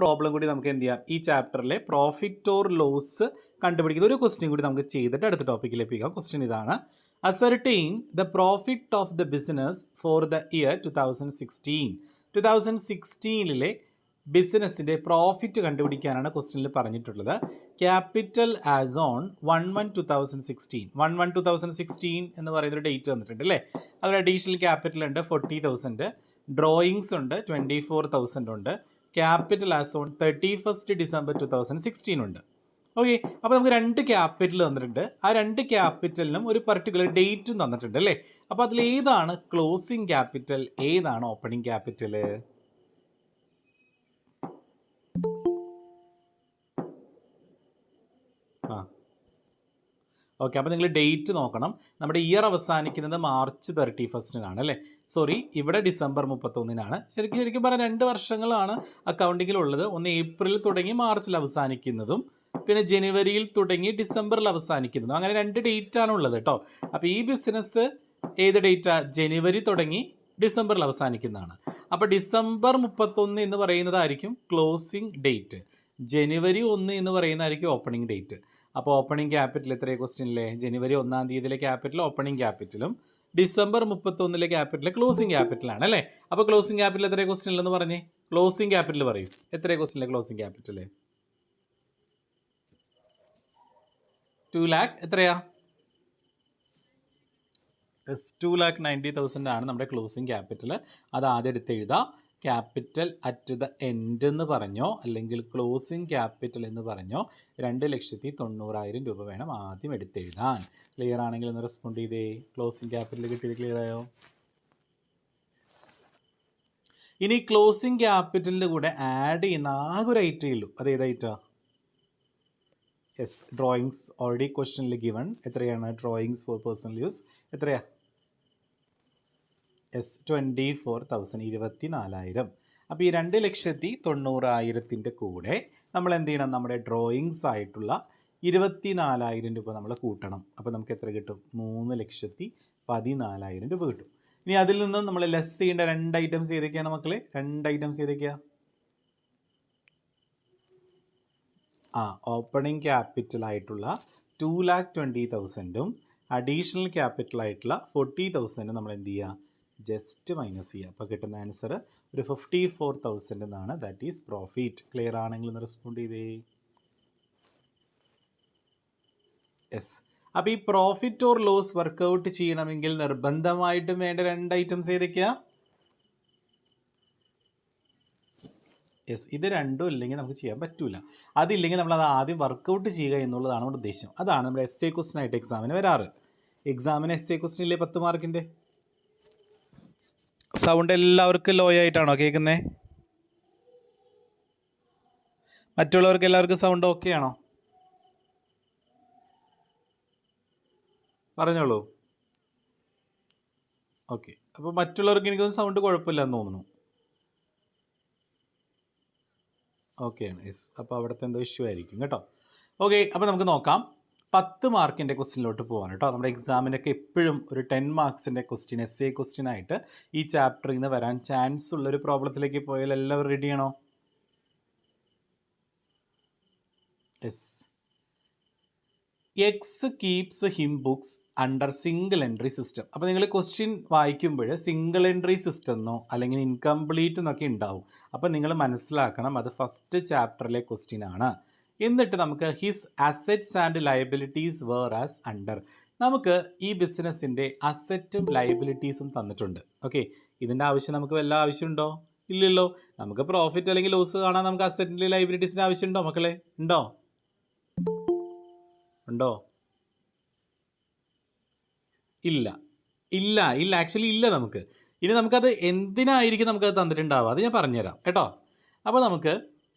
Problem കൂടി നമുക്ക് എന്ത് ചെയ്യാം, ഈ ചാപ്റ്ററിലെ പ്രോഫിറ്റ് ഓർ ലോസ് കണ്ടുപിടിക്കുന്ന ഒരു ക്വസ്റ്റ്യൻ കൂടി നമുക്ക് ചെയ്തിട്ട് അടുത്ത ടോപ്പിക്കിലേക്ക് പോകാം. ക്വസ്റ്റ്യൻ ഇതാണ്: ascertain the profit of the business for the year 2016. 2016 ബിസിനസ്സിൻ്റെ പ്രോഫിറ്റ് കണ്ടുപിടിക്കാനാണ് ക്വസ്റ്റ്യനിൽ പറഞ്ഞിട്ടുള്ളത്. Capital as on 1/1/2016. 1/1/2016 എന്ന് പറയുന്നൊരു ഡേറ്റ് വന്നിട്ടുണ്ട് അല്ലേ. അതൊരു അഡീഷണൽ ക്യാപിറ്റൽ ഉണ്ട് 40,000, ഡ്രോയിങ്സ് ഉണ്ട് 24,000 ഉണ്ട്, capital as on 31st December 2016 ഉണ്ട്. ഓക്കെ, അപ്പോൾ നമുക്ക് 2 ക്യാപിറ്റൽ തന്നിട്ടുണ്ട്. ആ 2 ക്യാപിറ്റലിനും ഒരു പർട്ടിക്കുലർ ഡേറ്റും തന്നിട്ടുണ്ട് അല്ലേ. അപ്പോൾ അതിൽ ഏതാണ് ക്ലോസിംഗ് ക്യാപിറ്റൽ, ഏതാണ് ഓപ്പണിംഗ് ക്യാപിറ്റൽ? ഓക്കെ, അപ്പോൾ നിങ്ങൾ ഡേറ്റ് നോക്കണം. നമ്മുടെ ഇയർ അവസാനിക്കുന്നത് March 31 അല്ലേ. സോറി, ഇവിടെ December 31 ശരിക്കും പറഞ്ഞാൽ 2 വർഷങ്ങളാണ് അക്കൗണ്ടിങ്ങിലുള്ളത്. ഒന്ന് ഏപ്രിൽ തുടങ്ങി മാർച്ചിൽ അവസാനിക്കുന്നതും, പിന്നെ ജനുവരിയിൽ തുടങ്ങി ഡിസംബറിൽ അവസാനിക്കുന്നതും. അങ്ങനെ 2 ഡേറ്റാണ് ഉള്ളത് കേട്ടോ. അപ്പോൾ ഈ ബിസിനസ് ഏത് ഡേറ്റാ? ജനുവരി തുടങ്ങി ഡിസംബറിൽ അവസാനിക്കുന്നതാണ്. അപ്പോൾ December 31 എന്ന് പറയുന്നതായിരിക്കും ക്ലോസിംഗ് ഡേറ്റ്, January 1 എന്ന് പറയുന്നതായിരിക്കും ഓപ്പണിംഗ് ഡേറ്റ്. അപ്പോൾ ഓപ്പണിംഗ് ക്യാപിറ്റൽ എത്രയാണ് ക്വസ്റ്റ്യനിലെ? January 1 ക്യാപിറ്റൽ ഓപ്പണിംഗ് ക്യാപിറ്റലും December 31 ക്യാപിറ്റൽ ക്ലോസിംഗ് ക്യാപിറ്റലാണ് അല്ലേ. അപ്പോൾ ക്ലോസിംഗ് ക്യാപിറ്റൽ എത്രയാണ് ക്വസ്റ്റ്യനിലെന്ന് പറഞ്ഞേ? ക്ലോസിംഗ് ക്യാപിറ്റൽ പറയും. എത്രയാണ് ക്വസ്റ്റ്യനിലെ ക്ലോസിംഗ് ക്യാപിറ്റൽ? 2 lakh എത്രയാ? 2,90,000 ആണ് നമ്മുടെ ക്ലോസിംഗ് ക്യാപിറ്റൽ. അത് ആദ്യം എടുത്ത് എഴുതാം. ക്യാപിറ്റൽ അറ്റ് ദ എൻഡ് എന്ന് പറഞ്ഞോ അല്ലെങ്കിൽ ക്ലോസിംഗ് ക്യാപിറ്റൽ എന്ന് പറഞ്ഞോ 2,90,000 രൂപ വേണം ആദ്യം എടുത്തെഴുതാൻ. ക്ലിയർ ആണെങ്കിൽ ഒന്ന് റെസ്പോണ്ട് ചെയ്തേ. ക്ലോസിംഗ് ക്യാപിറ്റൽ കിട്ടിയത് ക്ലിയർ ആയോ? ഇനി ക്ലോസിംഗ് ക്യാപിറ്റലിൻ്റെ കൂടെ ആഡ് ചെയ്യുന്ന ആകെ ഒരു ഐറ്റേ ഉള്ളൂ. അത് ഏതായിട്ടാ? Yes, drawings. ഓൾറെഡി ക്വസ്റ്റ്യനിൽ ഗിവൺ. എത്രയാണ് ഡ്രോയിങ്സ് ഫോർ പേഴ്സണൽ യൂസ്? എത്രയാ? യെസ്, 24,000, 24,000. അപ്പോൾ ഈ 2,90,000 കൂടെ നമ്മൾ എന്ത് ചെയ്യണം? നമ്മുടെ ഡ്രോയിങ്സ് ആയിട്ടുള്ള 24,000 രൂപ നമ്മൾ കൂട്ടണം. അപ്പോൾ നമുക്ക് എത്ര കിട്ടും? 3,14,000 രൂപ കിട്ടും. ഇനി അതിൽ നിന്ന് നമ്മൾ ലെസ് ചെയ്യേണ്ട 2 ഐറ്റംസ് ഏതൊക്കെയാണ് മക്കളെ? 2 ഐറ്റംസ് ഏതൊക്കെയാണ്? ഓപ്പണിംഗ് ക്യാപിറ്റൽ ആയിട്ടുള്ള 2,20,000ഉം അഡീഷണൽ ക്യാപിറ്റൽ ആയിട്ടുള്ള 40,000 നമ്മൾ എന്ത് ചെയ്യുക? ജസ്റ്റ് മൈനസ് ചെയ്യുക. അപ്പോൾ കിട്ടുന്ന ആൻസർ ഒരു 54,000 എന്നാണ്. That is profit. ക്ലിയർ ആണെങ്കിൽ ഒന്ന് റെസ്പോണ്ട് ചെയ്തേ. യെസ്, അപ്പോൾ ഈ പ്രോഫിറ്റ് ഓർ ലോസ് വർക്കൗട്ട് ചെയ്യണമെങ്കിൽ നിർബന്ധമായിട്ടും വേണ്ട 2 ഐറ്റംസ് ഏതൊക്കെയാണ്? യെസ്, ഇത് രണ്ടും ഇല്ലെങ്കിൽ നമുക്ക് ചെയ്യാൻ പറ്റില്ല. അതില്ലെങ്കിൽ നമ്മളത് ആദ്യം വർക്കൗട്ട് ചെയ്യുക എന്നുള്ളതാണ് നമ്മുടെ ഉദ്ദേശം. അതാണ് നമ്മുടെ എസ് എ ക്വസ്റ്റ്യൻ ആയിട്ട് എക്സാമിന് വരാറ്. എക്സാമിന് എസ് എ ക്വസ്റ്റ്യൻ ഇല്ലേ 10 മാർക്കിൻ്റെ? സൗണ്ട് എല്ലാവർക്കും ലോ ആയിട്ടാണോ കേൾക്കുന്നത്? മറ്റുള്ളവർക്ക് എല്ലാവർക്കും സൗണ്ട് ഓക്കെ ആണോ? പറഞ്ഞോളൂ. ഓക്കെ, അപ്പോൾ മറ്റുള്ളവർക്ക് എനിക്കൊന്നും സൗണ്ട് കുഴപ്പമില്ലെന്ന് തോന്നുന്നു. ഓക്കെയാണ്. യെസ്, അപ്പോൾ അവിടുത്തെ എന്തോ ഇഷ്യൂ ആയിരിക്കും കേട്ടോ. ഓക്കെ, അപ്പോൾ നമുക്ക് നോക്കാം. 10 മാർക്കിൻ്റെ ക്വസ്റ്റ്യനിലോട്ട് പോകാൻ കേട്ടോ. നമ്മുടെ എക്സാമിനൊക്കെ എപ്പോഴും ഒരു 10 മാർക്സിൻ്റെ ക്വസ്റ്റ്യൻ, എസ് എ ക്വസ്റ്റ്യൻ ആയിട്ട് ഈ ചാപ്റ്ററിൽ നിന്ന് വരാൻ ചാൻസ് ഉള്ളൊരു പ്രോബ്ലത്തിലേക്ക് പോയാൽ എല്ലാവരും റെഡിയാണോ? Yes. X keeps him books under single entry system. അപ്പോൾ നിങ്ങൾ ക്വസ്റ്റ്യൻ വായിക്കുമ്പോൾ സിംഗിൾ എൻട്രി സിസ്റ്റം എന്നോ അല്ലെങ്കിൽ ഇൻകംപ്ലീറ്റ് എന്നൊക്കെ ഉണ്ടാവും. അപ്പോൾ നിങ്ങൾ മനസ്സിലാക്കണം അത് ഫസ്റ്റ് ചാപ്റ്ററിലെ ക്വസ്റ്റ്യൻ ആണ്. എന്നിട്ട് നമുക്ക് his assets and liabilities whereas under. നമുക്ക് ഈ ബിസിനസ്സിൻ്റെ അസറ്റും ലയബിലിറ്റീസും തന്നിട്ടുണ്ട്. ഓക്കെ, ഇതിൻ്റെ ആവശ്യം നമുക്ക് വല്ല ആവശ്യമുണ്ടോ? ഇല്ലല്ലോ. നമുക്ക് പ്രോഫിറ്റ് അല്ലെങ്കിൽ ലോസ് കാണാൻ നമുക്ക് അസറ്റിൻ്റെ ലയബിലിറ്റീസിൻ്റെ ആവശ്യമുണ്ടോ മക്കളെ? ഉണ്ടോ? ഇല്ല ഇല്ല ഇല്ല ആക്ച്വലി ഇല്ല നമുക്ക്. ഇനി നമുക്കത് എന്തിനായിരിക്കും നമുക്കത് തന്നിട്ടുണ്ടാവുക? അത് ഞാൻ പറഞ്ഞുതരാം കേട്ടോ. അപ്പോൾ നമുക്ക്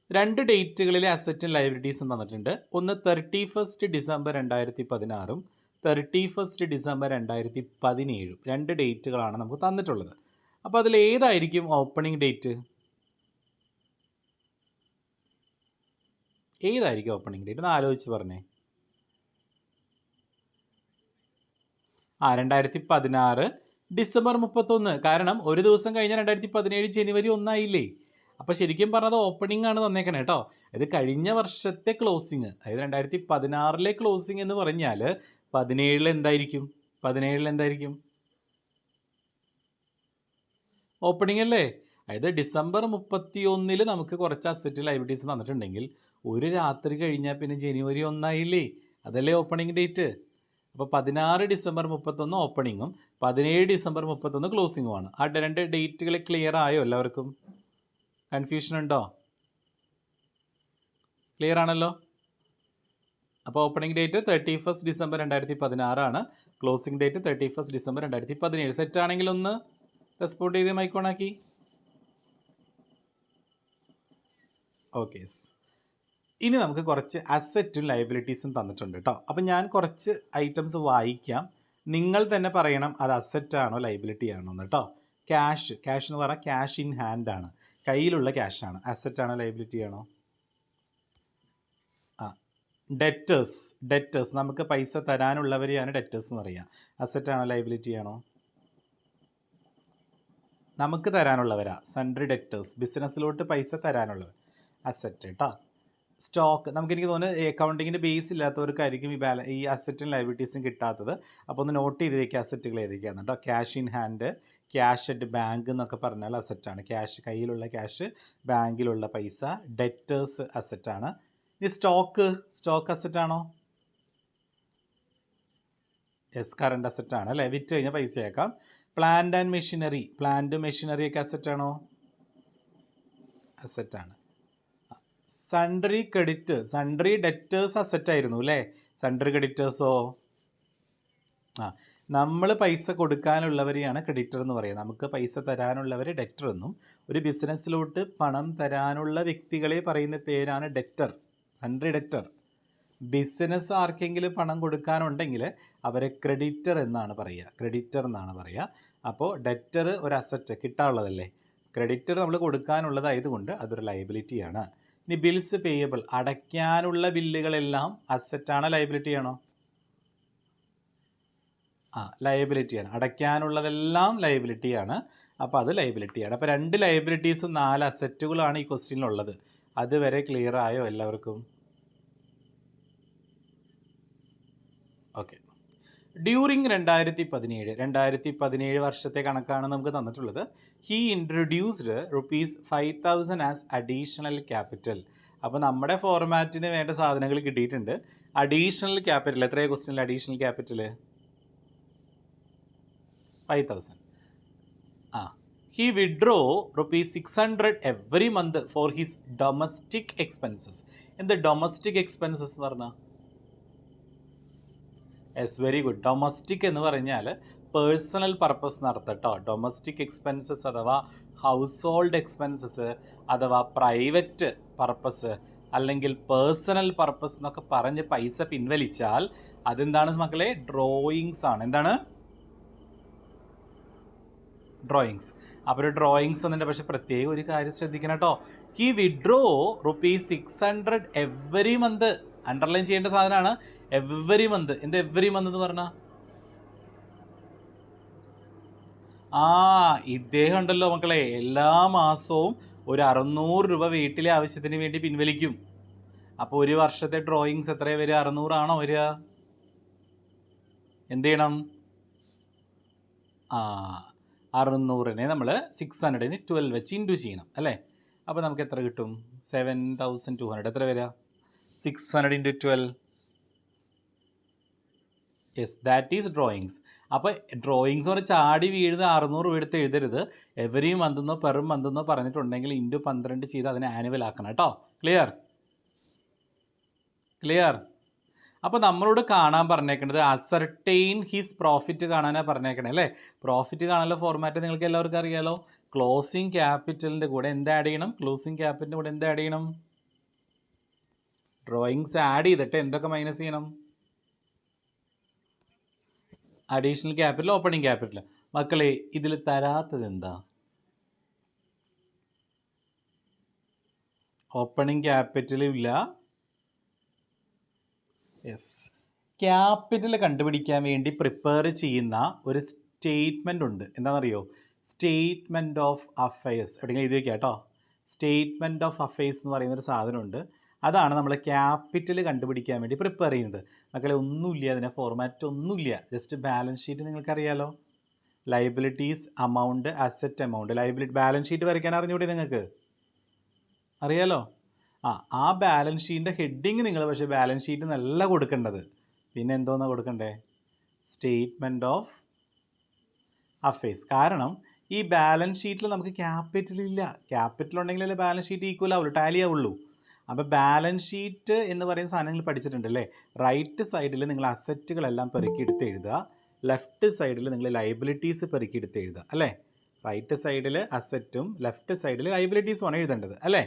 2 ഡേറ്റുകളിലെ അസറ്റും ലയബിലിറ്റീസും തന്നിട്ടുണ്ട്. ഒന്ന് 31st December 2016 31st December 2017. 2 ഡേറ്റുകളാണ് നമുക്ക് തന്നിട്ടുള്ളത്. അപ്പോൾ അതിൽ ഏതായിരിക്കും ഓപ്പണിംഗ് ഡേറ്റ്? ഏതായിരിക്കും ഓപ്പണിംഗ് ഡേറ്റ്? ഒന്ന് ആലോചിച്ച് പറഞ്ഞേ. 2016 December 31. കാരണം ഒരു ദിവസം കഴിഞ്ഞാൽ 2017 January 1 ആയില്ലേ. അപ്പോൾ ശരിക്കും പറഞ്ഞത് ഓപ്പണിംഗ് ആണ് തന്നേക്കണേ കേട്ടോ. ഇത് കഴിഞ്ഞ വർഷത്തെ ക്ലോസിങ്, അതായത് 2016 ക്ലോസിങ് എന്ന് പറഞ്ഞാൽ 17 എന്തായിരിക്കും ഓപ്പണിംഗ് അല്ലേ. അതായത് ഡിസംബർ 31 നമുക്ക് കുറച്ച് അസറ്റ് ലയബിലിറ്റീസ് തന്നിട്ടുണ്ടെങ്കിൽ ഒരു രാത്രി കഴിഞ്ഞാൽ പിന്നെ ജനുവരി 1 ആയില്ലേ, അതല്ലേ ഓപ്പണിംഗ് ഡേറ്റ്. അപ്പോൾ 16 ഡിസംബർ 31 ഓപ്പണിങ്ങും 17 ഡിസംബർ 31 ക്ലോസിങ്ങുമാണ്. ആ 2 ഡേറ്റുകൾ ക്ലിയർ ആയോ എല്ലാവർക്കും? കൺഫ്യൂഷൻ ഉണ്ടോ? ക്ലിയർ ആണല്ലോ. അപ്പോൾ ഓപ്പണിംഗ് ഡേറ്റ് 31 ഡിസംബർ 2016 ആണ്, ക്ലോസിംഗ് ഡേറ്റ് 31 ഡിസംബർ 2017. സെറ്റ് ആണെങ്കിൽ ഒന്ന് റെസ്പോണ്ട് ചെയ്ത് മൈക്കോണാക്കി. ഓക്കെ, ഇനി നമുക്ക് കുറച്ച് അസറ്റും ലയബിലിറ്റീസും തന്നിട്ടുണ്ട് കേട്ടോ. അപ്പം ഞാൻ കുറച്ച് ഐറ്റംസ് വായിക്കാം, നിങ്ങൾ തന്നെ പറയണം അത് അസറ്റ് ആണോ ലയബിലിറ്റി ആണോ എന്ന് കേട്ടോ. ക്യാഷ് എന്ന് പറഞ്ഞാൽ ക്യാഷ് ഇൻ ഹാൻഡ് ആണ്, കയ്യിലുള്ള ക്യാഷാണ്. അസറ്റ് ആണോ ലയബിലിറ്റി ആണോ? ഡെറ്റേഴ്സ് നമുക്ക് പൈസ തരാനുള്ളവരെയാണ് ഡെറ്റേഴ്സ് എന്ന് പറയുക. അസറ്റ് ആണോ ലയബിലിറ്റി ആണോ? നമുക്ക് തരാനുള്ളവരാ സൺട്രി ഡെറ്റേഴ്സ്, ബിസിനസ്സിലോട്ട് പൈസ തരാനുള്ളവർ, അസറ്റ് കേട്ടോ. സ്റ്റോക്ക് എനിക്ക് തോന്നുന്നു അക്കൗണ്ടിങ്ങിൻ്റെ ബേസ് ഇല്ലാത്തവർക്കായിരിക്കും ഈ അസറ്റും ലയബിലിറ്റീസും കിട്ടാത്തത്. അപ്പോൾ ഒന്ന് നോട്ട് ചെയ്ത് വയ്ക്കുക അസറ്റുകൾ ഏതൊക്കെയാണ് കേട്ടോ. Cash in hand, cash at bank എന്നൊക്കെ പറഞ്ഞാൽ അസറ്റാണ്. ക്യാഷ്, കയ്യിലുള്ള ക്യാഷ്, ബാങ്കിലുള്ള പൈസ. ഡെറ്റേഴ്സ് അസറ്റാണ്. ഈ സ്റ്റോക്ക് അസറ്റാണോ? യെസ്, കറണ്ട് അസറ്റാണ് അല്ലേ, വിറ്റ് കഴിഞ്ഞാൽ പൈസയാക്കാം. പ്ലാന്റ് ആൻഡ് മെഷീനറി ഒക്കെ അസറ്റാണോ? അസറ്റാണ്. സൺട്രി ഡെറ്റേഴ്സ് അസറ്റായിരുന്നു അല്ലേ. സൺട്രി ക്രെഡിറ്റേഴ്സോ? നമ്മൾ പൈസ കൊടുക്കാനുള്ളവരെയാണ് ക്രെഡിറ്റർ എന്ന് പറയുക. നമുക്ക് പൈസ തരാനുള്ളവരെ ഡെറ്റർ എന്നും, ഒരു ബിസിനസ്സിലോട്ട് പണം തരാനുള്ള വ്യക്തികളെ പറയുന്ന പേരാണ് ഡെറ്റർ, സൺട്രി ഡെറ്റർ. ബിസിനസ് ആർക്കെങ്കിലും പണം കൊടുക്കാനുണ്ടെങ്കിൽ അവരെ ക്രെഡിറ്റർ എന്നാണ് പറയുക. അപ്പോൾ ഡെറ്റർ ഒരു അസറ്റ്, കിട്ടാനുള്ളതല്ലേ. ക്രെഡിറ്റർ നമ്മൾ കൊടുക്കാനുള്ളതായതുകൊണ്ട് അതൊരു ലയബിലിറ്റിയാണ്. ഇനി ബിൽസ് പേയബിൾ, അടയ്ക്കാനുള്ള ബില്ലുകളെല്ലാം അസറ്റാണോ ലയബിലിറ്റി ആണോ? ലയബിലിറ്റിയാണ്. അടയ്ക്കാനുള്ളതെല്ലാം ലയബിലിറ്റിയാണ്, അപ്പോൾ അത് ലയബിലിറ്റിയാണ്. അപ്പോൾ 2 ലയബിലിറ്റീസും 4 അസറ്റുകളാണ് ഈ ക്വസ്റ്റ്യനിലുള്ളത്. അതുവരെ ക്ലിയർ ആയോ എല്ലാവർക്കും? ഓക്കെ. ഡ്യൂറിങ് 2017 വർഷത്തെ കണക്കാണ് നമുക്ക് തന്നിട്ടുള്ളത്. He introduced ₹5,000 as additional capital. അപ്പോൾ നമ്മുടെ ഫോർമാറ്റിന് വേണ്ട സാധനങ്ങൾ കിട്ടിയിട്ടുണ്ട്. അഡീഷണൽ ക്യാപിറ്റൽ എത്രയാണ് ക്വസ്റ്റ്യനിൽ? Additional capital 5,000. He withdraw ₹600 every month for his domestic expenses. എന്ത് ഡൊമസ്റ്റിക് എക്സ്പെൻസസ് എന്ന് പറഞ്ഞാൽ? Yes, very good. ഡൊമസ്റ്റിക് എന്ന് പറഞ്ഞാൽ പേഴ്സണൽ പർപ്പസ് നടത്തുക കേട്ടോ. ഡൊമസ്റ്റിക് എക്സ്പെൻസസ് അഥവാ ഹൗസ് ഹോൾഡ് എക്സ്പെൻസസ് അഥവാ പ്രൈവറ്റ് പർപ്പസ് അല്ലെങ്കിൽ പേഴ്സണൽ പർപ്പസ് എന്നൊക്കെ പറഞ്ഞ് പൈസ പിൻവലിച്ചാൽ അതെന്താണ് മക്കളെ? ഡ്രോയിങ്സ് ആണ്. എന്താണ്? ഡ്രോയിങ്സ്. അപ്പോൾ ഒരു ഡ്രോയിങ്സ് എന്നുണ്ട്. പക്ഷേ പ്രത്യേകം ഒരു കാര്യം ശ്രദ്ധിക്കണം കേട്ടോ. He withdraw ₹600 every month. Underline ചെയ്യേണ്ട സാധനമാണ് എവറി മന്ത്. എന്ത് എവറി മന്ത് എന്ന് പറഞ്ഞാൽ? ഇദ്ദേഹം ഉണ്ടല്ലോ മക്കളെ, എല്ലാ മാസവും ഒരു ₹600 വീട്ടിലെ ആവശ്യത്തിന് വേണ്ടി പിൻവലിക്കും. അപ്പോൾ ഒരു വർഷത്തെ ഡ്രോയിങ്സ് എത്രയാണ് വരിക? 600 ആണോ വരിക? എന്ത് ചെയ്യണം? 600നെ നമ്മൾ 600ന് 12 വെച്ച് ഇൻറ്റു ചെയ്യണം അല്ലേ. അപ്പോൾ നമുക്ക് എത്ര കിട്ടും? 7,200. എത്ര വരിക? 600 × 12. Yes, that is drawings. അപ്പോൾ ഡ്രോയിങ്സ് പറഞ്ഞാൽ ചാടി വീഴുന്ന 600 എടുത്ത് എഴുതരുത്. എവറി മന്തെന്നോ പെർ മന്തെന്നോ പറഞ്ഞിട്ടുണ്ടെങ്കിൽ ഇൻറ്റു 12 ചെയ്ത് അതിനെ ആനുവൽ ആക്കണം കേട്ടോ. ക്ലിയർ? അപ്പോൾ നമ്മളോട് കാണാൻ പറഞ്ഞേക്കുന്നത് അസർടെയിൻ ഹിസ് പ്രോഫിറ്റ് കാണാനാണ് പറഞ്ഞേക്കണേ അല്ലേ. പ്രോഫിറ്റ് കാണാനുള്ള ഫോർമാറ്റ് നിങ്ങൾക്ക് എല്ലാവർക്കും അറിയാലോ. ക്ലോസിങ് ക്യാപിറ്റലിൻ്റെ കൂടെ എന്ത് ആഡ് ചെയ്യണം? ഡ്രോയിങ്സ് ആഡ് ചെയ്തിട്ട് എന്തൊക്കെ മൈനസ് ചെയ്യണം? Additional capital, opening capital. മക്കളെ ഇതിൽ തരാത്തത് എന്താ? ഓപ്പണിംഗ് ക്യാപിറ്റലും ഇല്ല. യെസ്, ക്യാപിറ്റൽ കണ്ടുപിടിക്കാൻ വേണ്ടി പ്രിപ്പയർ ചെയ്യുന്ന ഒരു സ്റ്റേറ്റ്മെൻ്റ് ഉണ്ട്. എന്താണെന്നറിയോ? Statement of affairs. എവിടെയെങ്കിലും എഴുതി വയ്ക്കാം കേട്ടോ. സ്റ്റേറ്റ്മെൻറ്റ് ഓഫ് അഫയേഴ്സ് എന്ന് പറയുന്നൊരു സാധനമുണ്ട്. അതാണ് നമ്മൾ ക്യാപിറ്റൽ കണ്ടുപിടിക്കാൻ വേണ്ടി പ്രിപ്പയർ ചെയ്യുന്നത്. മക്കളെ ഒന്നുമില്ല, അതിനെ ഫോർമാറ്റ് ഒന്നുമില്ല, ജസ്റ്റ് ബാലൻസ് ഷീറ്റ് നിങ്ങൾക്കറിയാലോ. Liabilities amount, asset amount. Liability balance sheet വരയ്ക്കാൻ അറിഞ്ഞൂടെ നിങ്ങൾക്ക്? അറിയാലോ. ആ ബാലൻസ് ഷീറ്റിൻ്റെ ഹെഡിങ് നിങ്ങൾ പക്ഷേ ബാലൻസ് ഷീറ്റ് നല്ല കൊടുക്കേണ്ടത്. പിന്നെ എന്തോന്നാണ് കൊടുക്കണ്ടേ? Statement of affairs. കാരണം ഈ ബാലൻസ് ഷീറ്റിൽ നമുക്ക് ക്യാപിറ്റൽ ഇല്ല. ക്യാപിറ്റൽ ഉണ്ടെങ്കിലല്ലേ ബാലൻസ് ഷീറ്റ് ഈക്വൽ ആവുള്ളൂ, ടാലി ആവുള്ളൂ. അപ്പോൾ ബാലൻസ് ഷീറ്റ് എന്ന് പറയുന്ന സാധനം നിങ്ങൾ പഠിച്ചിട്ടുണ്ടല്ലേ. റൈറ്റ് സൈഡിൽ നിങ്ങൾ അസറ്റുകളെല്ലാം പെറുക്കിയെടുത്ത് എഴുതുക, ലെഫ്റ്റ് സൈഡിൽ നിങ്ങൾ ലൈബിലിറ്റീസ് പെറുക്കിയെടുത്ത് എഴുതുക അല്ലേ. റൈറ്റ് സൈഡിൽ അസറ്റും ലെഫ്റ്റ് സൈഡിൽ ലൈബിലിറ്റീസുമാണ് എഴുതേണ്ടത് അല്ലേ.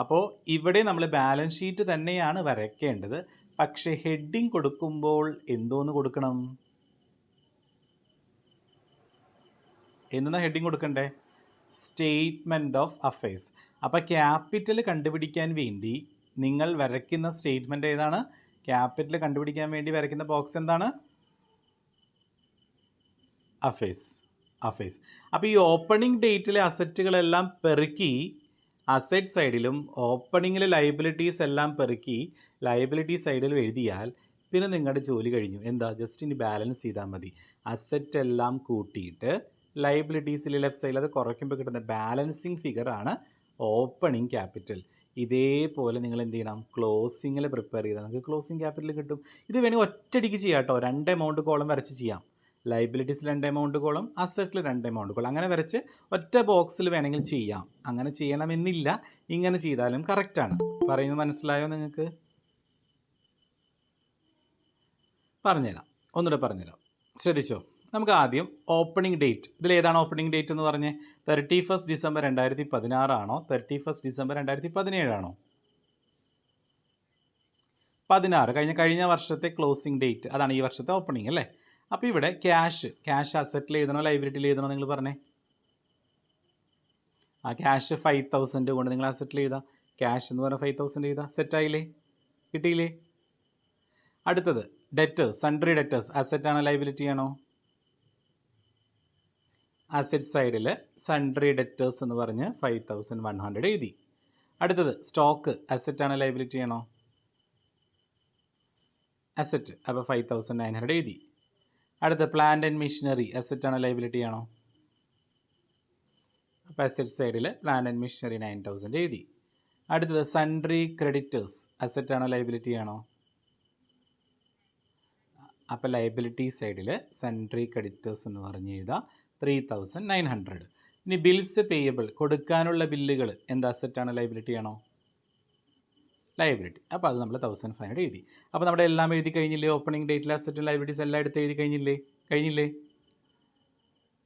അപ്പോൾ ഇവിടെ നമ്മൾ ബാലൻസ് ഷീറ്റ് തന്നെയാണ് വരയ്ക്കേണ്ടത്. പക്ഷേ ഹെഡിങ് കൊടുക്കുമ്പോൾ എന്തോന്ന് കൊടുക്കണം? എന്നാ ഹെഡിങ് കൊടുക്കണ്ടേ? Statement of affairs. അപ്പോൾ ക്യാപിറ്റൽ കണ്ടുപിടിക്കാൻ വേണ്ടി നിങ്ങൾ വരയ്ക്കുന്ന സ്റ്റേറ്റ്മെൻറ്റ് ഏതാണ്? ക്യാപിറ്റൽ കണ്ടുപിടിക്കാൻ വേണ്ടി വരയ്ക്കുന്ന ബോക്സ് എന്താണ്? അഫയേഴ്സ്. അപ്പോൾ ഈ ഓപ്പണിംഗ് ഡേറ്റിലെ അസറ്റുകളെല്ലാം പെറുക്കി അസറ്റ് സൈഡിലും ഓപ്പണിങ്ങിലെ ലൈബിലിറ്റീസ് എല്ലാം പെറുക്കി ലൈബിലിറ്റി സൈഡിലും എഴുതിയാൽ പിന്നെ നിങ്ങളുടെ ജോലി കഴിഞ്ഞു. എന്താ? ജസ്റ്റ് ഇനി ബാലൻസ് ചെയ്താൽ മതി. അസറ്റ് എല്ലാം കൂട്ടിയിട്ട് ലൈബിലിറ്റീസിൽ ലെഫ്റ്റ് സൈഡിൽ അത് കുറയ്ക്കുമ്പോൾ കിട്ടുന്ന ബാലൻസിങ് ഫിഗറാണ് ഓപ്പണിംഗ് ക്യാപിറ്റൽ. ഇതേപോലെ നിങ്ങൾ എന്ത് ചെയ്യണം? ക്ലോസിങ്ങിൽ പ്രിപ്പയർ ചെയ്താൽ നമുക്ക് ക്ലോസിങ് ക്യാപിറ്റൽ കിട്ടും. ഇത് വേണമെങ്കിൽ ഒറ്റയടിക്ക് ചെയ്യാം കേട്ടോ. 2 എമൗണ്ട് കോളം വരച്ച് ചെയ്യാം. ലൈബിലിറ്റീസിൽ 2 എമൗണ്ട് കോളം, അസറ്റിൽ 2 എമൗണ്ട് കോളം, അങ്ങനെ വരച്ച് ഒറ്റ ബോക്സിൽ വേണമെങ്കിൽ ചെയ്യാം. അങ്ങനെ ചെയ്യണമെന്നില്ല, ഇങ്ങനെ ചെയ്താലും കറക്റ്റാണ്. പറയുന്നത് മനസ്സിലായോ നിങ്ങൾക്ക്? പറഞ്ഞുതരാം, ഒന്നുകൂടെ പറഞ്ഞുതരാം, ശ്രദ്ധിച്ചോ. നമുക്ക് ആദ്യം ഓപ്പണിംഗ് ഡേറ്റ്. ഇതിലേതാണ് ഓപ്പണിംഗ് ഡേറ്റ് എന്ന് പറഞ്ഞ്? 31 ഡിസംബർ 2016 ആണോ 31 ഡിസംബർ 2017 ആണോ? 16. കഴിഞ്ഞ വർഷത്തെ ക്ലോസിംഗ് ഡേറ്റ്, അതാണ് ഈ വർഷത്തെ ഓപ്പണിംഗ് അല്ലേ. അപ്പോൾ ഇവിടെ ക്യാഷ് അസറ്റിൽ എഴുതണോ ലൈബിലിറ്റിയിൽ എഴുതണോ നിങ്ങൾ പറഞ്ഞേ? ക്യാഷ് 5000 കൊണ്ട് നിങ്ങൾ അസറ്റിൽ എഴുതാം. ക്യാഷ് എന്ന് പറഞ്ഞാൽ 5000 എഴുതാം. സെറ്റായില്ലേ? കിട്ടിയില്ലേ? അടുത്തത് ഡെറ്റേഴ്സ്, സൺട്രി ഡെറ്റേഴ്സ്. അസറ്റാണോ ലൈബിലിറ്റി ആണോ? അസറ്റ് സൈഡിൽ സൺട്രി ഡെറ്റേഴ്സ് എന്ന് പറഞ്ഞ് 5100 എഴുതി. അടുത്തത് സ്റ്റോക്ക്, അസറ്റാണോ ലൈബിലിറ്റി ആണോ? അസറ്റ്, അപ്പോൾ 5900 എഴുതി. അടുത്ത പ്ലാന്റ് ആൻഡ് മെഷീനറി, അസറ്റാണോ ലൈബിലിറ്റി ആണോ? അപ്പോൾ അസറ്റ് സൈഡിൽ പ്ലാന്റ് ആൻഡ് മെഷീനറി 9000 എഴുതി. അടുത്തത് സൺട്രി ക്രെഡിറ്റേഴ്സ്, അസറ്റാണോ ലൈബിലിറ്റി ആണോ? അപ്പോൾ ലൈബിലിറ്റി സൈഡിൽ സൺട്രി ക്രെഡിറ്റേഴ്സ് എന്ന് പറഞ്ഞ് എഴുതാം 3900. ഇനി ബിൽസ് പേയബിൾ, കൊടുക്കാനുള്ള ബില്ലുകൾ എന്താ? അസറ്റാണോ ലൈബിലിറ്റി ആണോ? ലൈബിലിറ്റി. അപ്പോൾ അത് നമ്മൾ 1500 എഴുതി. അപ്പോൾ നമ്മുടെ എല്ലാം എഴുതി കഴിഞ്ഞില്ലേ? ഓപ്പണിംഗ് ഡേറ്റിലെ അസറ്റും ലൈബിലിറ്റീസ് എല്ലാം എടുത്ത് എഴുതി കഴിഞ്ഞില്ലേ?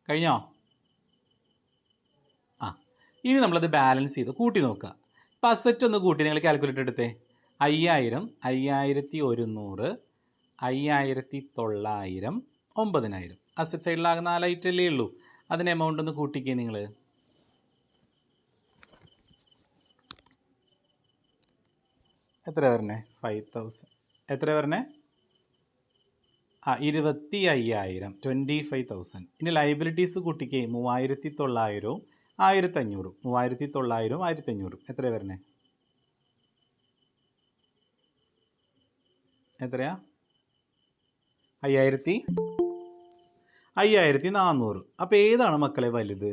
കഴിഞ്ഞോ? ഇനി നമ്മളത് ബാലൻസ് ചെയ്ത് കൂട്ടി നോക്കുക. ഇപ്പോൾ അസറ്റ് ഒന്ന് കൂട്ടി നിങ്ങൾ കാൽക്കുലേറ്റർ എടുത്തേ. 5000, 5100, 5900, 9000. അസറ്റ് സൈഡിലാകെ 4 ഐറ്റല്ലേ ഉള്ളൂ. അതിന് എമൗണ്ട് ഒന്ന് കൂട്ടിക്കേ നിങ്ങൾ. എത്ര വരണേ? 5000. എത്ര വരണേ? 25000, 25000. ഇനി ലൈബിലിറ്റീസ് കൂട്ടിക്കേ. 3900, 1500. 3900, 1500. എത്ര വരണേ? എത്രയാ? 5400. അപ്പോൾ ഏതാണ് മക്കളെ വലുത്?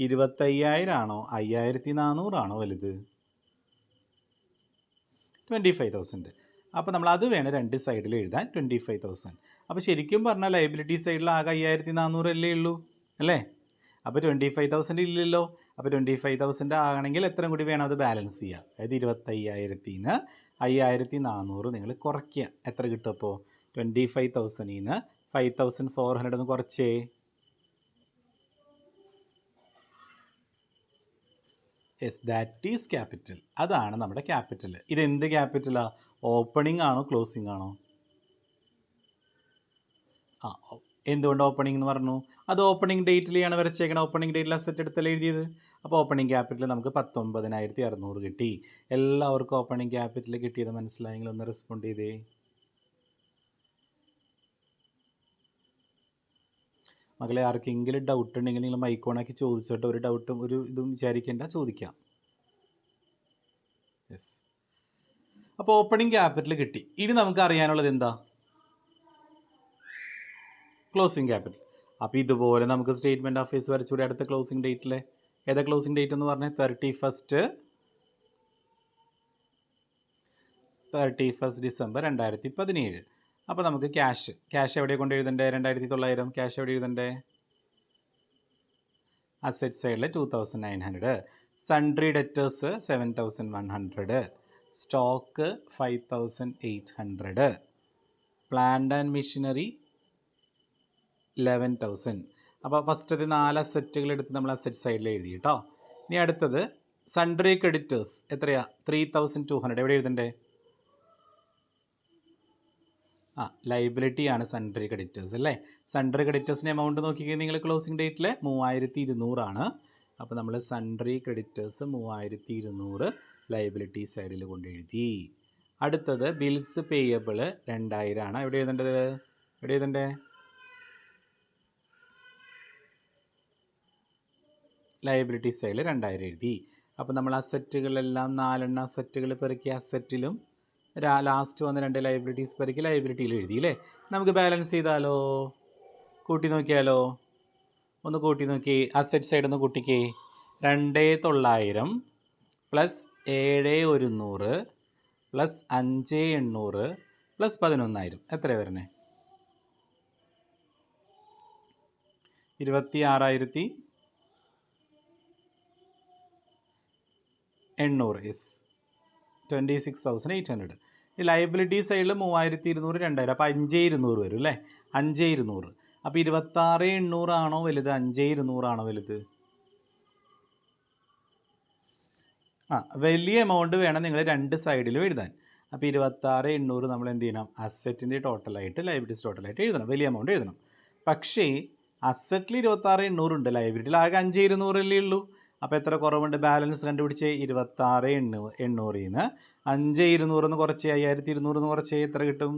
25000 ആണോ 5400 ആണോ വലുത്? 25000. അപ്പോൾ നമ്മൾ അത് വേണം 2 സൈഡിൽ എഴുതാൻ, 25000. അപ്പോൾ ശരിക്കും പറഞ്ഞാൽ ലൈബിലിറ്റി സൈഡിൽ ആകെ 5400 അല്ലേ ഉള്ളൂ അല്ലേ. അപ്പോൾ 25000 ഇല്ലല്ലോ. അപ്പോൾ 25000 ആകണമെങ്കിൽ എത്ര കൂടി വേണം? അത് ബാലൻസ് ചെയ്യുക. അതായത് 25000 നിന്ന് 5400 നിങ്ങൾ കുറയ്ക്കുക. എത്ര കിട്ടും അപ്പോൾ? 25000 നിന്ന് 5400 ഒന്ന് കുറച്ചേ. Yes, that is capital. അതാണ് നമ്മുടെ ക്യാപിറ്റൽ. ഇതെന്ത് ക്യാപിറ്റലാണ്? ഓപ്പണിംഗ് ആണോ ക്ലോസിംഗ് ആണോ? എന്തുകൊണ്ട് ഓപ്പണിംഗ് എന്ന് പറഞ്ഞു? അത് ഓപ്പണിംഗ് ഡേറ്റിലെയാണ് വരച്ചേക്കണം. ഓപ്പണിംഗ് ഡേറ്റിൽ അസറ്റ് എടുത്തല്ലേ എഴുതിയത്. അപ്പോൾ ഓപ്പണിംഗ് ക്യാപിറ്റൽ നമുക്ക് 19600 കിട്ടി. എല്ലാവർക്കും ഓപ്പണിംഗ് ക്യാപിറ്റൽ കിട്ടിയത് മനസ്സിലായെങ്കിൽ ഒന്ന് റെസ്പോണ്ട് ചെയ്തേ. മകളെ ആർക്കെങ്കിലും ഡൗട്ട് ഉണ്ടെങ്കിൽ നിങ്ങൾ മൈക്ക് ഓണാക്കി ചോദിച്ചോട്ടെ. ഒരു ഡൗട്ടും ഒരു ഇതും വിചാരിക്കേണ്ട, ചോദിക്കാം. യെസ്. അപ്പോൾ ഓപ്പണിംഗ് ക്യാപിറ്റൽ കിട്ടി. ഇനി നമുക്ക് അറിയാനുള്ളത് എന്താ? Closing capital. അപ്പോൾ ഇതുപോലെ നമുക്ക് സ്റ്റേറ്റ്മെൻറ്റ് ഓഫ് ഫേസ് വരച്ചുകൂടി അടുത്ത ക്ലോസിംഗ് ഡേറ്റിൽ. ഏതാ ക്ലോസിംഗ് ഡേറ്റ് എന്ന് പറഞ്ഞാൽ 31 ഡിസംബർ 2017. അപ്പോൾ നമുക്ക് ക്യാഷ് എവിടെ കൊണ്ട് എഴുതണ്ടേ? 2900. ക്യാഷ് എവിടെ എഴുതണ്ടേ? അസറ്റ് സൈഡിൽ 2900. Sundry debtors 7100. Stock 5800. Plant and machinery 11,000. അപ്പോൾ ഫസ്റ്റത്തെ 4 അസറ്റുകൾ എടുത്ത് നമ്മൾ അസറ്റ് സൈഡിൽ എഴുതി കേട്ടോ. ഇനി അടുത്തത് സൺട്രി ക്രെഡിറ്റേഴ്സ് എത്രയാ? 3200. എവിടെ എഴുതണ്ടേ? ലൈബിലിറ്റി ആണ് സൺട്രി ക്രെഡിറ്റേഴ്സ് അല്ലേ. സൺട്രി ക്രെഡിറ്റേഴ്സിൻ്റെ എമൗണ്ട് നോക്കിക്കഴിഞ്ഞാൽ നിങ്ങൾ ക്ലോസിംഗ് ഡേറ്റിൽ 3200 ആണ്. അപ്പോൾ നമ്മൾ സൺട്രി ക്രെഡിറ്റേഴ്സ് 3200 ലൈബിലിറ്റി സൈഡിൽ കൊണ്ട് എഴുതി. അടുത്തത് ബിൽസ് പേയബിൾ 2000 ആണ്. എവിടെ എഴുതണ്ടേ? ലയബിലിറ്റി സൈഡിൽ 2000 എഴുതി. അപ്പോൾ നമ്മൾ അസറ്റുകളെല്ലാം 4 അസറ്റുകൾ പെറുക്കി അസറ്റിലും ലാസ്റ്റ് വന്ന് 2 ലയബിലിറ്റീസ് പെറുക്കി ലയബിലിറ്റിയിൽ എഴുതി അല്ലേ. നമുക്ക് ബാലൻസ് ചെയ്താലോ? കൂട്ടി നോക്കിയാലോ? ഒന്ന് കൂട്ടി നോക്കി. അസറ്റ് സൈഡ് ഒന്ന് കൂട്ടിക്കേ. 2900 പ്ലസ് 7100 പ്ലസ് 5800 പ്ലസ് 11,000 എത്ര വരണേ? 26,800. യെസ്, 26,800. ഈ ലയബിലിറ്റി സൈഡിൽ 3200 2000. അപ്പോൾ 5200 വരും അല്ലേ. 5200. അപ്പോൾ 26,800 ആണോ വലുത് 5200 ആണോ വലുത്? വലിയ എമൗണ്ട് വേണം നിങ്ങൾ 2 സൈഡിലും എഴുതാൻ. അപ്പോൾ 26,800 നമ്മൾ എന്ത് ചെയ്യണം? അസറ്റിൻ്റെ ടോട്ടലായിട്ട് ലയബിലിറ്റീസ് ടോട്ടലായിട്ട് എഴുതണം. വലിയ എമൗണ്ട് എഴുതണം. പക്ഷേ അസറ്റിൽ 26,800 ഉണ്ട്, ലയബിലിറ്റിയിൽ ആകെ 5,200 അല്ലേ ഉള്ളൂ. അപ്പോൾ എത്ര കുറവുണ്ട്? ബാലൻസ് കണ്ടുപിടിച്ച് 26,800 നിന്ന് 5,200 കുറച്ച് 5,200 കുറച്ച് എത്ര കിട്ടും?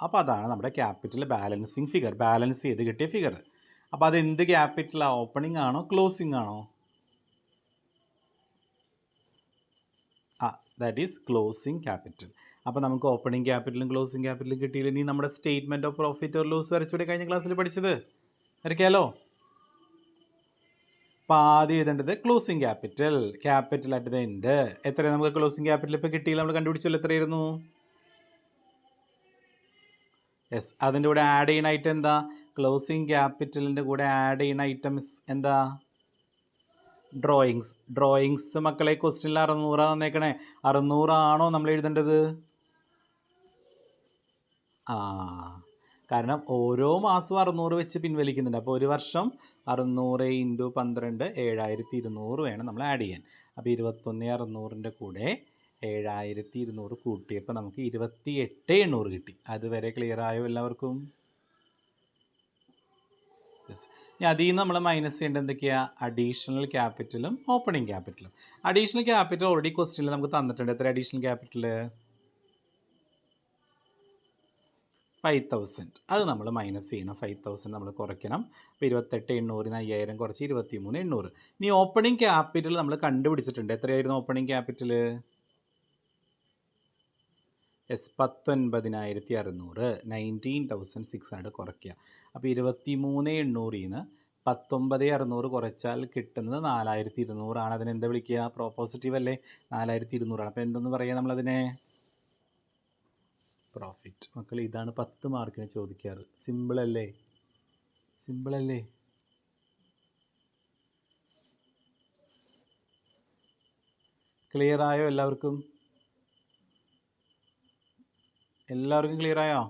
അപ്പോൾ അതാണ് നമ്മുടെ ക്യാപിറ്റൽ ബാലൻസിങ് ഫിഗർ, ബാലൻസ് ചെയ്ത് കിട്ടിയ ഫിഗർ. അപ്പോൾ അതെന്ത് ക്യാപിറ്റലാണ്? ഓപ്പണിംഗ് ആണോ ക്ലോസിംഗ് ആണോ? That is closing capital. അപ്പോൾ നമുക്ക് ഓപ്പണിംഗ് ക്യാപിറ്റലും ക്ലോസിംഗ് ക്യാപിറ്റലും കിട്ടിയില്ല. ഇനി നമ്മുടെ statement of profit or loss വരച്ചുകൂടെ കഴിഞ്ഞ ക്ലാസ്സിൽ പഠിച്ചത് വരയ്ക്കാമല്ലോ. അപ്പോൾ ആദ്യം എഴുതേണ്ടത് closing capital at the end. എത്രയാണ് നമുക്ക് ക്ലോസിംഗ് ക്യാപിറ്റൽ ഇപ്പോൾ കിട്ടിയില്ല? നമ്മൾ കണ്ടുപിടിച്ചല്ലോ എത്രയായിരുന്നു? യെസ്, അതിൻ്റെ കൂടെ ആഡ് ചെയ്യുന്ന ഐറ്റം എന്താ? ക്ലോസിംഗ് ക്യാപിറ്റലിൻ്റെ കൂടെ ആഡ് ചെയ്യുന്ന ഐറ്റംസ് എന്താ? ഡ്രോയിങ്സ് മക്കളെ ക്വസ്റ്റ്യനിൽ 600 തന്നേക്കണേ. 600 ആണോ നമ്മൾ എഴുതേണ്ടത്? കാരണം ഓരോ മാസവും 600 വെച്ച് പിൻവലിക്കുന്നുണ്ട്. അപ്പോൾ ഒരു വർഷം 600 × 12 7,200 വേണം നമ്മൾ ആഡ് ചെയ്യാൻ. അപ്പോൾ 21,600ൻ്റെ കൂടെ 7,200 കൂട്ടിയപ്പോൾ നമുക്ക് 28,800 കിട്ടി. അതുവരെ ക്ലിയർ ആയോ എല്ലാവർക്കും? യെസ്. ഇനി അതിൽ നിന്ന് നമ്മൾ മൈനസ് ചെയ്യേണ്ടത് എന്തൊക്കെയാണ്? അഡീഷണൽ ക്യാപിറ്റലും ഓപ്പണിംഗ് ക്യാപിറ്റലും. അഡീഷണൽ ക്യാപിറ്റൽ ഓൾറെഡി ക്വസ്റ്റ്യനിൽ നമുക്ക് തന്നിട്ടുണ്ട്. എത്ര അഡീഷണൽ ക്യാപിറ്റൽ? 5,000. അത് നമ്മൾ മൈനസ് ചെയ്യണം. 5,000 നമ്മൾ കുറയ്ക്കണം. അപ്പോൾ 28,800 5,000 കുറച്ച് 23,800. ഇനി ഓപ്പണിംഗ് ക്യാപിറ്റൽ നമ്മൾ കണ്ടുപിടിച്ചിട്ടുണ്ട്. എത്രയായിരുന്നു ഓപ്പണിംഗ് ക്യാപിറ്റൽ? യെസ്, 19,600. 19,600 കുറയ്ക്കുക. അപ്പോൾ 23,800 നിന്ന് 19,600 കുറച്ചാൽ കിട്ടുന്നത് 4,200 ആണ്. അതിനെന്താ വിളിക്കുക? പോസിറ്റീവ് അല്ലേ? 4,200 ആണ്. അപ്പോൾ എന്തെന്ന് പറയുക നമ്മളതിനെ? പ്രോഫിറ്റ്. മക്കൾ ഇതാണ് 10 മാർക്കിന് ചോദിക്കാറ്. സിമ്പിൾ അല്ലേ? ക്ലിയർ ആയോ എല്ലാവർക്കും? ക്ലിയർ ആയോ?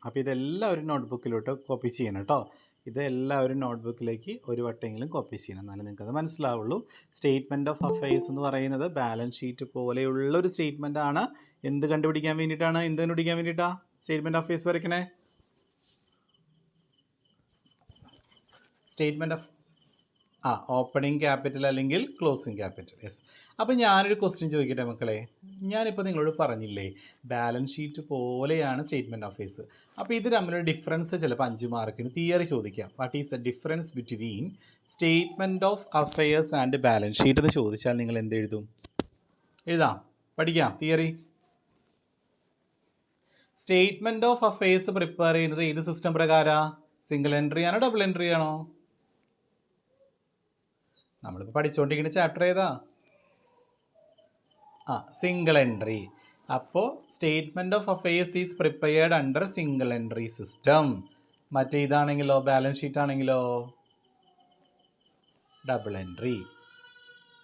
അപ്പോൾ ഇതെല്ലാവരും നോട്ട്ബുക്കിലോട്ട് കോപ്പി ചെയ്യണം കേട്ടോ. ഇതെല്ലാവരും നോട്ട്ബുക്കിലേക്ക് ഒരു വട്ടെങ്കിലും കോപ്പി ചെയ്യണം, എന്നാലും നിങ്ങൾക്കത് മനസ്സിലാവുള്ളൂ. സ്റ്റേറ്റ്മെൻറ്റ് ഓഫ് അഫയേഴ്സ് എന്ന് പറയുന്നത് ബാലൻസ് ഷീറ്റ് പോലെയുള്ളൊരു സ്റ്റേറ്റ്മെൻ്റ് ആണ്. എന്ത് കണ്ടുപിടിക്കാൻ വേണ്ടിയിട്ടാണ്? സ്റ്റേറ്റ്മെൻറ്റ് ഓഫ് അഫയേഴ്സ് വരയ്ക്കണേ? സ്റ്റേറ്റ്മെൻറ്റ് ഓഫ് ഓപ്പണിംഗ് ക്യാപിറ്റൽ അല്ലെങ്കിൽ ക്ലോസിംഗ് ക്യാപിറ്റൽ. യെസ്. അപ്പോൾ ഞാനൊരു ക്വസ്റ്റ്യൻ ചോദിക്കട്ടെ മക്കളെ. ഞാനിപ്പോൾ നിങ്ങളോട് പറഞ്ഞില്ലേ ബാലൻസ് ഷീറ്റ് പോലെയാണ് സ്റ്റേറ്റ്മെൻറ്റ് ഓഫ് ഫേസ്. അപ്പോൾ ഇത് തമ്മിലുള്ള ഡിഫറൻസ് ചിലപ്പോൾ 5 മാർക്കിന് തിയറി ചോദിക്കാം. What is the difference between statement of affairs and balance sheet എന്ന് ചോദിച്ചാൽ നിങ്ങൾ എന്ത് എഴുതും? എഴുതാം, പഠിക്കാം. Theory statement of affairs prepare ചെയ്യുന്നത് ഏത് സിസ്റ്റം പ്രകാരമാണ്? സിംഗിൾ എൻട്രി ആണോ ഡബിൾ എൻട്രി ആണോ? നമ്മളിപ്പോൾ പഠിച്ചുകൊണ്ടിരിക്കുന്ന ചാപ്റ്റർ ഏതാ? Single entry. അപ്പോൾ statement of affairs is prepared under single entry system. മറ്റേ ഇതാണെങ്കിലോ, ബാലൻസ് ഷീറ്റ് ആണെങ്കിലോ ഡബിൾ എൻട്രി.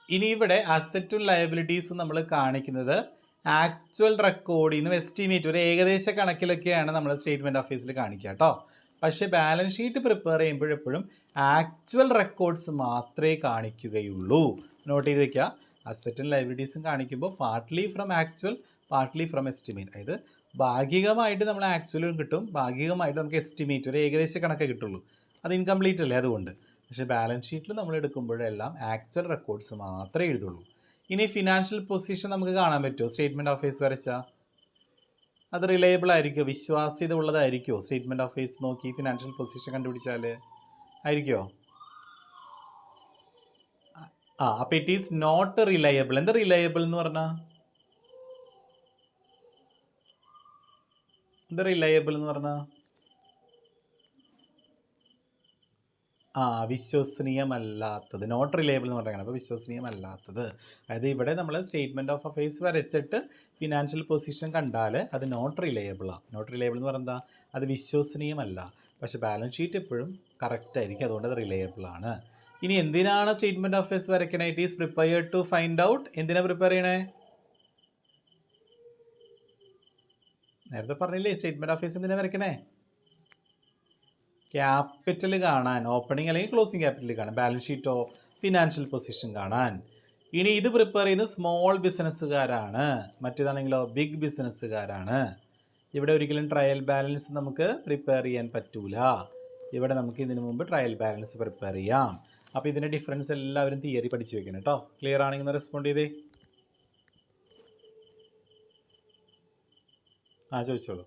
ഇനി ഇവിടെ അസറ്റും ലയബിലിറ്റീസും നമ്മൾ കാണിക്കുന്നത് ആക്ച്വൽ റെക്കോർഡിൽ നിന്ന് എസ്റ്റിമേറ്റ്, ഒരു ഏകദേശ കണക്കിലൊക്കെയാണ് നമ്മൾ സ്റ്റേറ്റ്മെൻറ്റ് ഓഫ് അഫയേഴ്സിൽ കാണിക്കുക കേട്ടോ. പക്ഷേ ബാലൻസ് ഷീറ്റ് പ്രിപ്പയർ ചെയ്യുമ്പോഴെപ്പോഴും ആക്ച്വൽ റെക്കോർഡ്സ് മാത്രമേ കാണിക്കുകയുള്ളൂ. നോട്ട് ചെയ്ത് വയ്ക്കുക. അസറ്റും ലയബിലിറ്റീസും കാണിക്കുമ്പോൾ partly from actual, partly from estimate. അതായത് ഭാഗികമായിട്ട് നമ്മൾ ആക്ച്വലും കിട്ടും, ഭാഗികമായിട്ട് നമുക്ക് എസ്റ്റിമേറ്റ്, ഒരു ഏകദേശ കണക്കേ കിട്ടുള്ളൂ. അത് ഇൻകംപ്ലീറ്റ് അല്ലേ, അതുകൊണ്ട്. പക്ഷേ ബാലൻസ് ഷീറ്റിൽ നമ്മൾ എടുക്കുമ്പോഴെല്ലാം ആക്ച്വൽ റെക്കോർഡ്സ് മാത്രമേ എഴുതുള്ളൂ. ഇനി ഫിനാൻഷ്യൽ പൊസിഷൻ നമുക്ക് കാണാൻ പറ്റുമോ സ്റ്റേറ്റ്മെൻറ്റ് ഓഫ് ഫേസ് വരച്ചാൽ? അത് റിലയബിൾ ആയിരിക്കുമോ, വിശ്വാസ്യത ഉള്ളതായിരിക്കുമോ? സ്റ്റേറ്റ്മെൻറ്റ് ഓഫ് ഫേസ് നോക്കി ഫിനാൻഷ്യൽ പൊസിഷൻ കണ്ടുപിടിച്ചാൽ ആയിരിക്കുമോ? അപ്പോൾ ഇറ്റ് ഈസ് നോട്ട് റിലയബിൾ. എന്താ റിലയബിൾ എന്ന് പറഞ്ഞാൽ? എന്താ റിലയബിൾ എന്ന് പറഞ്ഞാൽ? വിശ്വസനീയമല്ലാത്തത്. നോട്ട് റിലയബിൾ എന്ന് പറയുന്നത്. അപ്പോൾ വിശ്വസനീയമല്ലാത്തത്. അതായത് ഇവിടെ നമ്മൾ സ്റ്റേറ്റ്മെൻറ്റ് ഓഫ് അഫയേഴ്സ് വരച്ചിട്ട് ഫിനാൻഷ്യൽ പൊസിഷൻ കണ്ടാൽ അത് നോട്ട് റിലയബിളാണ്. നോട്ട് റിലയബിൾ എന്ന് പറയുന്നത് അത് വിശ്വസനീയമല്ല. പക്ഷേ ബാലൻസ് ഷീറ്റ് എപ്പോഴും കറക്റ്റ് ആയിരിക്കും, അതുകൊണ്ട് അത് റിലയബിളാണ്. ഇനി എന്തിനാണ് സ്റ്റേറ്റ്മെൻറ്റ് ഓഫ് അഫയേഴ്സ് വരയ്ക്കണേ? It is prepared to find out. എന്തിനാണ് പ്രിപ്പയർ ചെയ്യണേ? നേരത്തെ പറഞ്ഞില്ലേ സ്റ്റേറ്റ്മെൻറ്റ് ഓഫ് അഫയേഴ്സ് എന്തിനാണ് വരയ്ക്കണേ? ക്യാപിറ്റൽ കാണാൻ, ഓപ്പണിംഗ് അല്ലെങ്കിൽ ക്ലോസിംഗ് ക്യാപിറ്റൽ കാണാൻ. ബാലൻസ് ഷീറ്റോ ഫിനാൻഷ്യൽ പൊസിഷൻ കാണാൻ. ഇനി ഇത് പ്രിപ്പയർ ചെയ്യുന്നത് സ്മോൾ ബിസിനസ്സുകാരാണ്, മറ്റേതാണെങ്കിലോ ബിഗ് ബിസിനസ്സുകാരാണ്. ഇവിടെ ഒരിക്കലും ട്രയൽ ബാലൻസ് നമുക്ക് പ്രിപ്പയർ ചെയ്യാൻ പറ്റൂല. ഇവിടെ നമുക്ക് ഇതിനു മുമ്പ് ട്രയൽ ബാലൻസ് പ്രിപ്പയർ ചെയ്യാം. അപ്പോൾ ഇതിൻ്റെ ഡിഫറൻസ് എല്ലാവരും തിയറി പഠിച്ചു വെക്കണം കേട്ടോ. ക്ലിയർ ആണെങ്കിൽ ഒന്ന് റെസ്പോണ്ട് ചെയ്തേ. ചോദിച്ചോളൂ.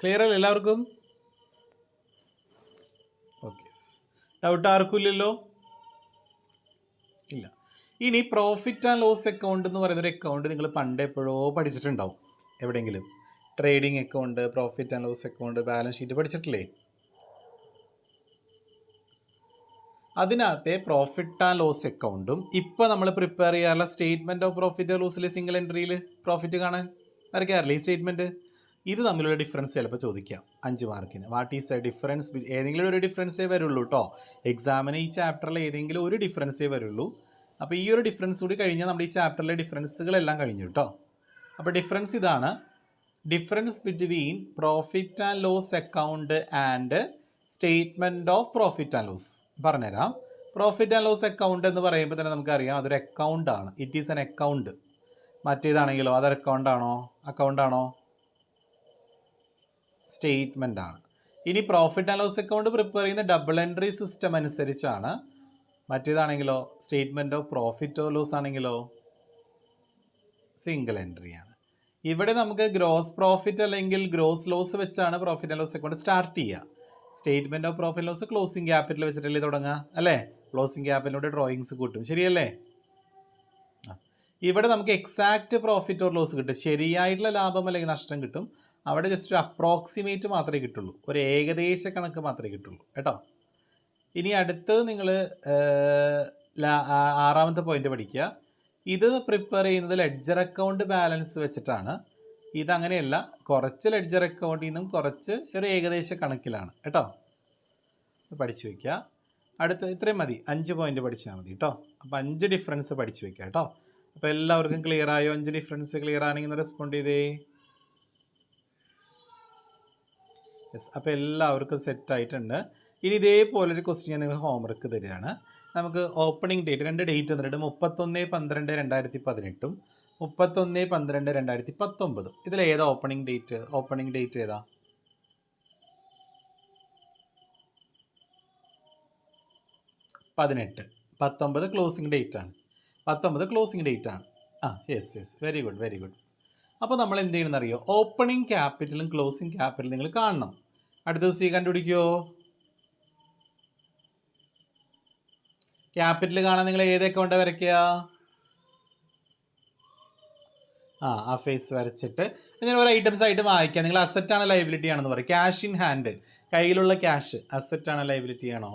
ക്ലിയർ അല്ലേ എല്ലാവർക്കും? ഓക്കെ. ഡൗട്ട് ആർക്കും ഇല്ലല്ലോ? ഇല്ല. ഇനി പ്രോഫിറ്റ് ആൻഡ് ലോസ് അക്കൗണ്ട് എന്ന് പറയുന്നൊരു അക്കൗണ്ട് നിങ്ങൾ പണ്ട് എപ്പോഴോ പഠിച്ചിട്ടുണ്ടാവും എവിടെയെങ്കിലും. Trading account, profit and loss account, balance sheet പഠിച്ചിട്ടില്ലേ? അതിനകത്തെ പ്രോഫിറ്റ് ആൻഡ് ലോസ് അക്കൗണ്ടും ഇപ്പോൾ നമ്മൾ പ്രിപ്പയർ ചെയ്യാറുള്ള സ്റ്റേറ്റ്മെൻറ്റ് ഓഫ് പ്രോഫിറ്റ് ആൻഡ് ലോസിൽ സിംഗിൾ എൻട്രിയിൽ പ്രോഫിറ്റ് കാണാൻ വരയ്ക്കാറില്ലേ ഈ സ്റ്റേറ്റ്മെൻറ്റ്? ഇത് തമ്മിലുള്ള ഡിഫറൻസ് ചിലപ്പോൾ ചോദിക്കാം 5 മാർക്കിന്. What is A difference? ഏതെങ്കിലും ഒരു ഡിഫറൻസേ വരുള്ളൂ കേട്ടോ. എക്സാമിന് ഈ ചാപ്റ്ററിൽ ഏതെങ്കിലും ഒരു ഡിഫറൻസേ വരുള്ളൂ. അപ്പോൾ ഈ ഒരു ഡിഫറൻസ് കൂടി കഴിഞ്ഞാൽ നമ്മുടെ ഈ ചാപ്റ്ററിലെ ഡിഫറൻസുകളെല്ലാം കഴിഞ്ഞു കേട്ടോ. അപ്പോൾ ഡിഫറൻസ് ഇതാണ്. Difference between profit and loss account and statement of profit and loss പറഞ്ഞുതരാം. പ്രോഫിറ്റ് ആൻഡ് ലോസ് അക്കൗണ്ട് എന്ന് പറയുമ്പോൾ തന്നെ നമുക്കറിയാം അതൊരു അക്കൗണ്ടാണ്. It is an account. മറ്റേതാണെങ്കിലോ അതൊരു അക്കൗണ്ടാണോ? സ്റ്റേറ്റ്മെൻ്റ് ആണ്. ഇനി profit and loss account prepare ചെയ്യുന്ന ഡബിൾ എൻട്രി സിസ്റ്റം അനുസരിച്ചാണ്. മറ്റേതാണെങ്കിലോ statement of profit or loss ആണെങ്കിലോ സിംഗിൾ എൻട്രി ആണ്. ഇവിടെ നമുക്ക് ഗ്രോസ് പ്രോഫിറ്റ് അല്ലെങ്കിൽ ഗ്രോസ് ലോസ് വെച്ചാണ് profit and loss account start ചെയ്യുക. Statement of profit loss closing capital വെച്ചിട്ടല്ലേ തുടങ്ങുക അല്ലേ? ക്ലോസിംഗ് ക്യാപിറ്റലിലൂടെ ഡ്രോയിങ്സ് കൂട്ടും, ശരിയല്ലേ? ഇവിടെ നമുക്ക് എക്സാക്റ്റ് പ്രോഫിറ്റ് ഓർ ലോസ് കിട്ടും, ശരിയായിട്ടുള്ള ലാഭം അല്ലെങ്കിൽ നഷ്ടം കിട്ടും. അവിടെ ജസ്റ്റ് ഒരു അപ്രോക്സിമേറ്റ് മാത്രമേ കിട്ടുള്ളൂ, ഒരു ഏകദേശ കണക്ക് മാത്രമേ കിട്ടുള്ളൂ കേട്ടോ. ഇനി അടുത്തത് നിങ്ങൾ 6ാമത്തെ പോയിന്റ് പഠിക്കുക. ഇത് പ്രിപ്പയർ ചെയ്യുന്നത് ലെഡ്ജർ അക്കൗണ്ട് ബാലൻസ് വെച്ചിട്ടാണ്. ഇതങ്ങനെയല്ല, കുറച്ച് ലെഡ്ജർ അക്കൗണ്ടിൽ നിന്നും കുറച്ച് ഒരു ഏകദേശ കണക്കിലാണ് കേട്ടോ. പഠിച്ചു വയ്ക്കുക. അടുത്ത ഇത്രയും മതി, 5 പോയിന്റ് പഠിച്ചാൽ മതി കേട്ടോ. അപ്പോൾ 5 ഡിഫറൻസ് പഠിച്ചു വയ്ക്കുക കേട്ടോ. അപ്പോൾ എല്ലാവർക്കും ക്ലിയർ ആയോ? 5 ഡിഫറൻസ് ക്ലിയർ ആണെങ്കിൽ റെസ്പോണ്ട് ചെയ്തേ. യെസ്. അപ്പോൾ എല്ലാവർക്കും സെറ്റായിട്ടുണ്ട്. ഇനി ഇതേപോലൊരു ക്വസ്റ്റ്യൻ ഞാൻ നിങ്ങൾക്ക് ഹോംവർക്ക് തരികയാണ്. നമുക്ക് ഓപ്പണിംഗ് ഡേറ്റ് 2 ഡേറ്റ് തന്നിട്ട് 31/12/2018 31/12/2019. ഇതിലേതാ ഓപ്പണിംഗ് ഡേറ്റ്? ഓപ്പണിംഗ് ഡേറ്റ് ഏതാ? 18, 19 ക്ലോസിംഗ് ഡേറ്റ് ആണ്. 19 ക്ലോസിംഗ് ഡേറ്റ് ആണ്. Yes very good. അപ്പോൾ നമ്മൾ എന്ത് ചെയ്യണമെന്ന് അറിയോ? ഓപ്പണിംഗ് ക്യാപിറ്റലും ക്ലോസിംഗ് ക്യാപിറ്റലും നിങ്ങൾ കാണണം. അടുത്ത ദിവസം കണ്ടുപിടിക്കുമോ? ക്യാപിറ്റൽ കാണാൻ നിങ്ങൾ ഏത് അക്കൗണ്ട് വരയ്ക്കുക? ആ ഫേസ് വരച്ചിട്ട് ഇങ്ങനെ ഓരോ ഐറ്റംസ് ആയിട്ട് വായിക്കുക. നിങ്ങൾ അസറ്റ് ആണ് ലയബിലിറ്റി ആണെന്ന് പറയും. ക്യാഷ് ഇൻ ഹാൻഡ്, കയ്യിലുള്ള ക്യാഷ് അസറ്റ് ആണ് ലയബിലിറ്റി ആണോ?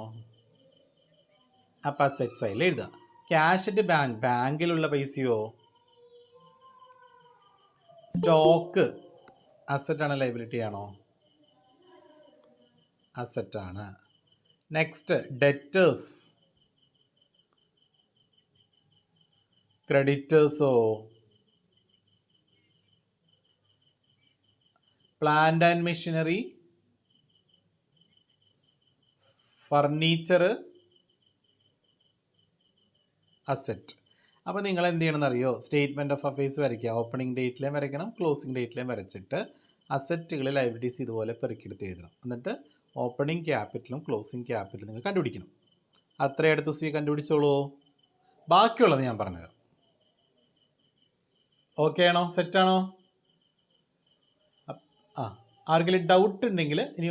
അപ്പം അസറ്റ് സൈഡിൽ എഴുതുക. ക്യാഷ് അറ്റ് ബാങ്ക്, ബാങ്കിലുള്ള പൈസയോ? സ്റ്റോക്ക് അസറ്റ് ആണ് ലയബിലിറ്റി ആണോ? അസറ്റ് ആണ്. നെക്സ്റ്റ് ഡെറ്റേഴ്സ്, ക്രെഡിറ്റേഴ്സോ? Plant and machinery, furniture, asset. അപ്പോൾ നിങ്ങൾ എന്ത് ചെയ്യണമെന്ന് അറിയോ? സ്റ്റേറ്റ്മെൻറ്റ് ഓഫ് അഫയേഴ്സ് വരയ്ക്കുക. ഓപ്പണിംഗ് ഡേറ്റിലേയും വരയ്ക്കണം, ക്ലോസിംഗ് ഡേറ്റിലേയും വരച്ചിട്ട് അസറ്റുകൾ ലയബിലിറ്റീസ് ഇതുപോലെ പെറുക്കിയെടുത്ത് എഴുതണം. എന്നിട്ട് ഓപ്പണിംഗ് ക്യാപിറ്റലും ക്ലോസിംഗ് ക്യാപിറ്റലും നിങ്ങൾ കണ്ടുപിടിക്കണം. അത്രയും അടുത്ത ദിവസം കണ്ടുപിടിച്ചോളൂ. ബാക്കിയുള്ളത് ഞാൻ പറഞ്ഞുതരാം. ഓക്കെ ആണോ? സെറ്റാണോ? ആർക്കെങ്കിലും ഡൗട്ട് ഉണ്ടെങ്കിൽ ഇനി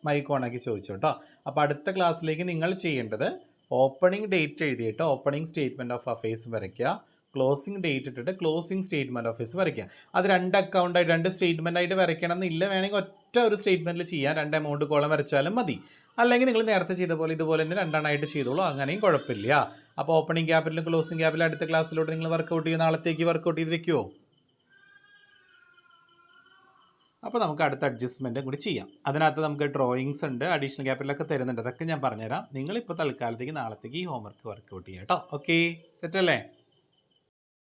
മൈക്ക് ഓണാക്കി ചോദിച്ചോ കേട്ടോ. അപ്പോൾ അടുത്ത ക്ലാസ്സിലേക്ക് നിങ്ങൾ ചെയ്യേണ്ടത് ഓപ്പണിംഗ് ഡേറ്റ് എഴുതിയിട്ട് ഓപ്പണിംഗ് സ്റ്റേറ്റ്മെൻറ്റ് ഓഫ് അഫയേഴ്സ് വരയ്ക്കുക, ക്ലോസിംഗ് ഡേറ്റ് ഇട്ടിട്ട് ക്ലോസിംഗ് സ്റ്റേറ്റ്മെൻറ്റ് ഓഫ് അഫയേഴ്സ് വരയ്ക്കുക. അത് 2 അക്കൗണ്ടായിട്ട് 2 സ്റ്റേറ്റ്മെൻ്റ് ആയിട്ട് വരയ്ക്കണം എന്നില്ല. വേണമെങ്കിൽ ഒറ്റ ഒരു സ്റ്റേറ്റ്മെൻറ്റിൽ ചെയ്യാൻ 2 എമൗണ്ട് കോളം വരച്ചാലും മതി. അല്ലെങ്കിൽ നിങ്ങൾ നേരത്തെ ചെയ്ത പോലെ ഇതുപോലെ തന്നെ 2 എണ്ണമായിട്ട് ചെയ്തോളൂ, അങ്ങനെയും കുഴപ്പമില്ല. അപ്പോൾ ഓപ്പണിംഗ് ക്യാപിറ്റലും ക്ലോസിംഗ് ക്യാപിറ്റലും അടുത്ത ക്ലാസ്സിലോട്ട് നിങ്ങൾ വർക്കൗട്ട് ചെയ്യും. നാളത്തേക്ക് വർക്കൗട്ട് ചെയ്ത് വെക്കുമോ? അപ്പോൾ നമുക്ക് അടുത്ത അഡ്ജസ്റ്റ്മെൻറ്റും കൂടി ചെയ്യാം. അതിനകത്ത് നമുക്ക് ഡ്രോയിങ്സ് ഉണ്ട്, അഡീഷണൽ ക്യാപിറ്റലൊക്കെ തരുന്നുണ്ട്. അതൊക്കെ ഞാൻ പറഞ്ഞുതരാം. നിങ്ങളിപ്പോൾ തൽക്കാലത്തേക്ക് നാളത്തേക്ക് ഈ ഹോംവർക്ക് വർക്കൗട്ട് ചെയ്യാം കേട്ടോ. ഓക്കെ, സെറ്റല്ലേ?